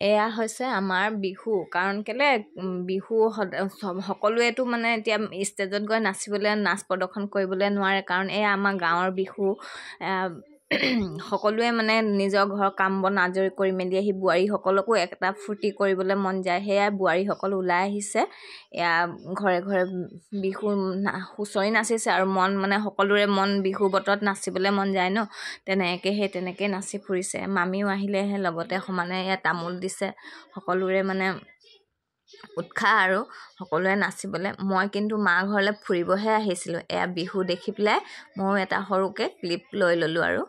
এয়া হৈছে আমাৰ বিহু কাৰণ কেলে বিহু সকলোৱেতো মানে এতিয়া ষ্টেজত গৈ নাচিবলৈ নাচ প্ৰদৰ্শন কৰিবলৈ নোৱাৰে কাৰণ এয়া আমাৰ গাঁৱৰ বিহু সকলোৱে মানে নিজৰ ঘৰৰ কাম বন আজৰি কৰি মেলি আহি বোৱাৰীসকলকো এটা ফূৰ্তি কৰিবলৈ মন যায় সেয়া বোৱাৰীসকল ওলাই আহিছে এয়া ঘৰে ঘৰে বিহু হুঁচৰি নাচিছে আৰু মন মানে সকলোৰে মন বিহু বতৰত নাচিবলৈ মন যায় ন তেনেকৈ নাচি ফুৰিছে মামীও আহিলেহে লগতে সমানে এয়া তামোল দিছে সকলোৰে মানে উৎসাহ আৰু সকলোৱে নাচিবলৈ মই কিন্তু মা ঘৰলৈ ফুৰিবহে আহিছিলোঁ এয়া বিহু দেখি পেলাই ময়ো এটা সৰুকৈ ক্লিপ লৈ ল'লোঁ আৰু